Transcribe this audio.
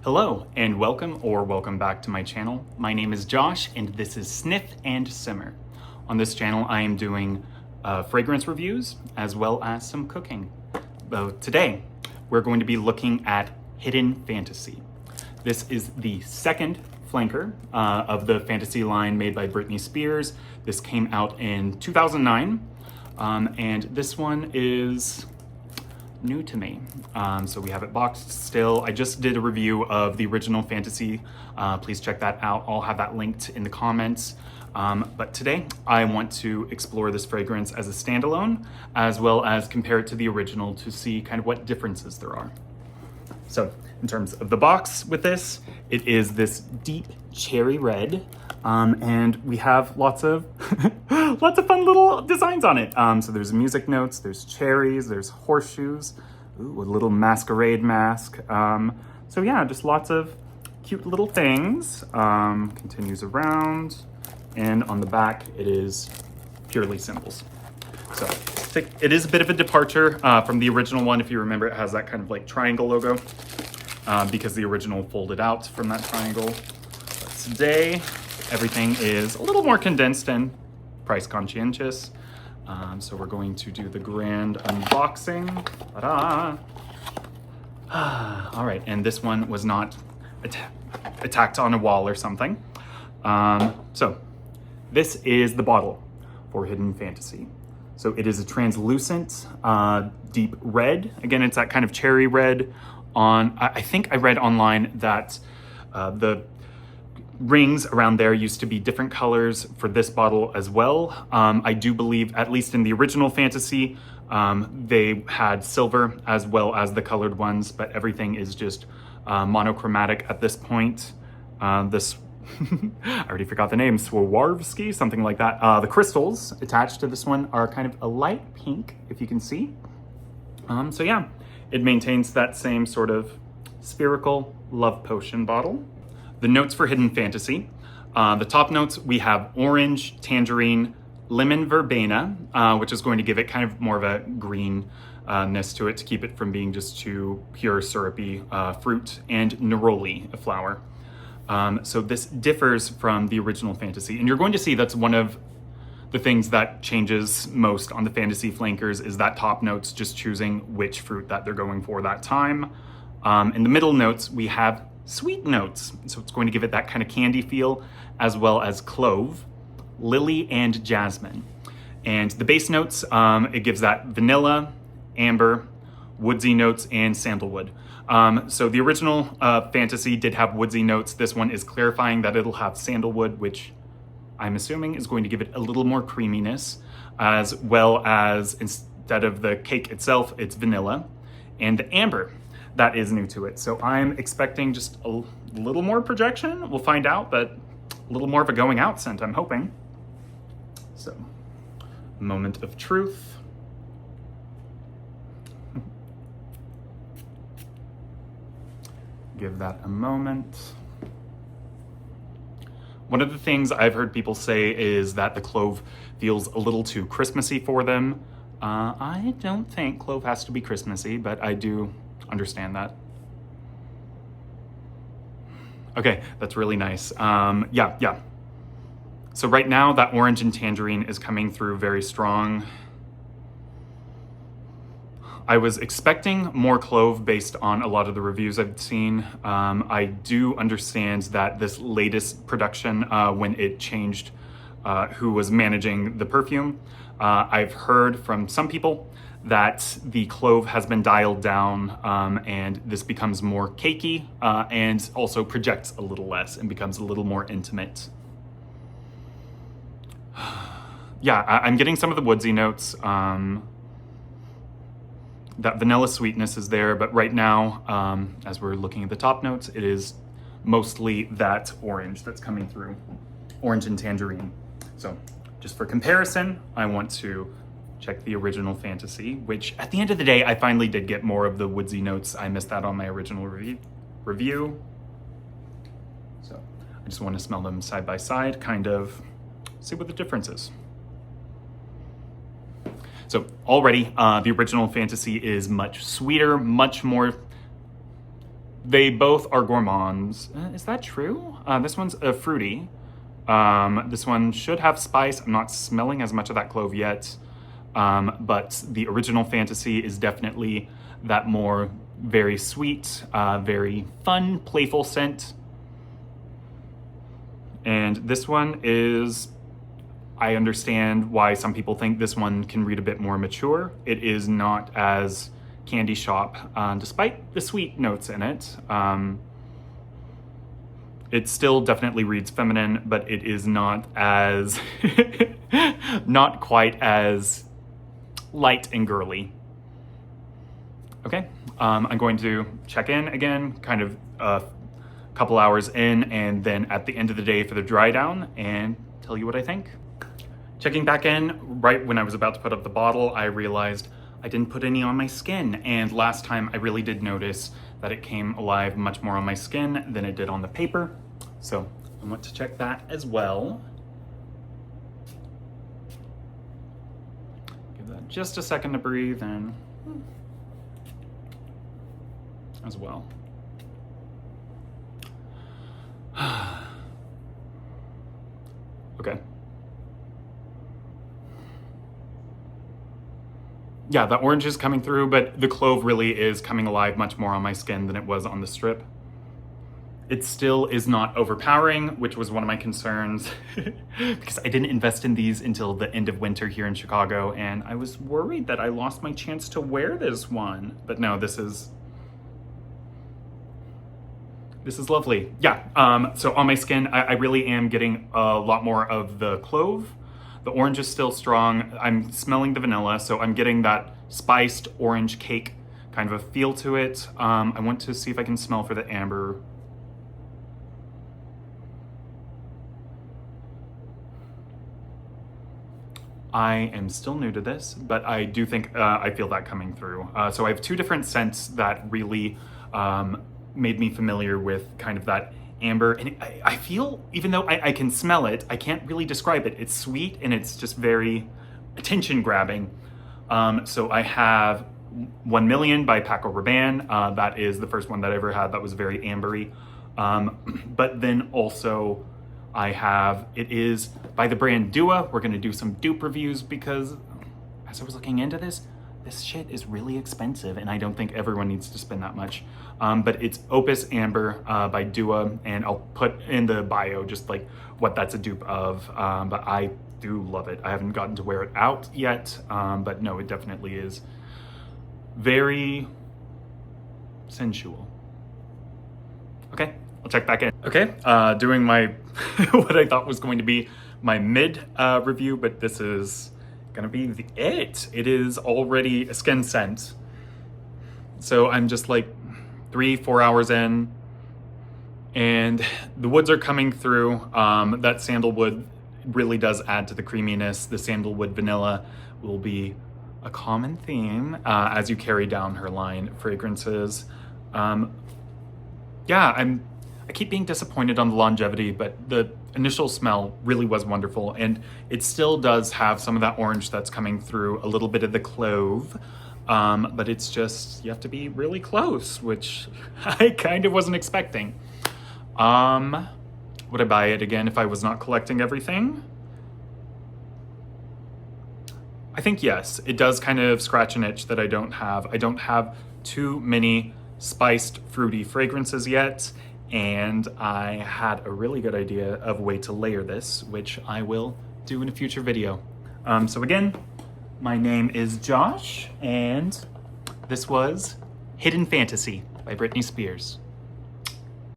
Hello and welcome back to my channel. My name is Josh and this is Sniff and Simmer. On this channel I am doing fragrance reviews as well as some cooking. Today we're going to be looking at Hidden Fantasy. This is the second flanker of the Fantasy line made by Britney Spears. This came out in 2009 and this one is new to me. So we have it boxed still. I just did a review of the original Fantasy. Please check that out. I'll have that linked in the comments. But today I want to explore this fragrance as a standalone, as well as compare it to the original to see kind of what differences there are. So in terms of the box with this, it is this deep cherry red. And we have lots of lots of fun little designs on it. So there's music notes, there's cherries, there's horseshoes, ooh, a little masquerade mask. So yeah, just lots of cute little things. Continues around, and on the back it is purely symbols. So it is a bit of a departure from the original one. If you remember, it has that kind of like triangle logo because the original folded out from that triangle. But today, everything is a little more condensed and price conscientious. So we're going to do the grand unboxing. Ta-da! All right, and this one was not attacked on a wall or something. So this is the bottle for Hidden Fantasy. So it is a translucent, deep red. Again, it's that kind of cherry red. I think I read online that the rings around there used to be different colors for this bottle as well. I do believe, at least in the original Fantasy, they had silver as well as the colored ones, but everything is just monochromatic at this point. This, I already forgot the name, Swarovski, something like that. The crystals attached to this one are kind of a light pink, if you can see. So yeah, it maintains that same sort of spherical love potion bottle. The notes for Hidden Fantasy. The top notes, we have orange, tangerine, lemon verbena, which is going to give it kind of more of a greenness to it to keep it from being just too pure syrupy fruit, and neroli, a flower. So this differs from the original Fantasy, and you're going to see that's one of the things that changes most on the Fantasy flankers is that top notes, just choosing which fruit that they're going for that time. In the middle notes, we have sweet notes. So it's going to give it that kind of candy feel, as well as clove, lily, and jasmine. And the base notes, it gives that vanilla, amber, woodsy notes, and sandalwood. So the original Fantasy did have woodsy notes. This one is clarifying that it'll have sandalwood, which I'm assuming is going to give it a little more creaminess, as well as instead of the cake itself, it's vanilla. And the amber, that is new to it. So I'm expecting just a little more projection. We'll find out, but a little more of a going out scent, I'm hoping. So, moment of truth. Give that a moment. One of the things I've heard people say is that the clove feels a little too Christmassy for them. I don't think clove has to be Christmassy, but I do understand that. Okay, that's really nice. Yeah. So right now that orange and tangerine is coming through very strong. I was expecting more clove based on a lot of the reviews I've seen. I do understand that this latest production, when it changed who was managing the perfume, I've heard from some people that the clove has been dialed down, and this becomes more cakey and also projects a little less and becomes a little more intimate. Yeah, I'm getting some of the woodsy notes. That vanilla sweetness is there, but right now, as we're looking at the top notes, it is mostly that orange that's coming through, orange and tangerine. So just for comparison, I want to check the original Fantasy, which at the end of the day, I finally did get more of the woodsy notes. I missed that on my original review. So I just want to smell them side by side, kind of see what the difference is. So already the original Fantasy is much sweeter, much more they both are gourmands. Is that true? This one's a fruity. This one should have spice. I'm not smelling as much of that clove yet. But the original Fantasy is definitely that more very sweet, very fun, playful scent. And this one is, I understand why some people think this one can read a bit more mature. It is not as candy shop, despite the sweet notes in it. It still definitely reads feminine, but it is not as, not quite as light and girly. Okay, I'm going to check in again, kind of a couple hours in, and then at the end of the day for the dry down, and tell you what I think. Checking back in, right when I was about to put up the bottle, I realized I didn't put any on my skin, and last time I really did notice that it came alive much more on my skin than it did on the paper, so I want to check that as well. Give that just a second to breathe in as well. Okay. Yeah, the orange is coming through, but the clove really is coming alive much more on my skin than it was on the strip. It still is not overpowering, which was one of my concerns because I didn't invest in these until the end of winter here in Chicago, and I was worried that I lost my chance to wear this one. But no, this is lovely. Yeah, so on my skin, I really am getting a lot more of the clove. The orange is still strong. I'm smelling the vanilla, so I'm getting that spiced orange cake kind of a feel to it. I want to see if I can smell for the amber. I am still new to this, but I do think I feel that coming through. So I have two different scents that really made me familiar with kind of that amber, and I feel, even though I can smell it, I can't really describe it. It's sweet and it's just very attention grabbing. So I have 1 Million by Paco Rabanne. That is the first one that I ever had that was very ambery. But then also I have, it is by the brand Dua. We're gonna do some dupe reviews because as I was looking into this shit is really expensive and I don't think everyone needs to spend that much. But it's Opus Amber by Dua, and I'll put in the bio just like what that's a dupe of. But I do love it. I haven't gotten to wear it out yet, but no, it definitely is very sensual. Okay, I'll check back in. Okay, doing my, what I thought was going to be my mid review, but this is gonna be it. It is already a skin scent. So I'm just like 3-4 hours in, and the woods are coming through. That sandalwood really does add to the creaminess. The sandalwood vanilla will be a common theme as you carry down her line of fragrances. Yeah, I keep being disappointed on the longevity, but the initial smell really was wonderful, and it still does have some of that orange that's coming through, a little bit of the clove, but it's just, you have to be really close, which I kind of wasn't expecting. Would I buy it again if I was not collecting everything? I think yes. It does kind of scratch an itch that I don't have. I don't have too many spiced, fruity fragrances yet, and I had a really good idea of a way to layer this, which I will do in a future video. So again, my name is Josh, and this was Hidden Fantasy by Britney Spears.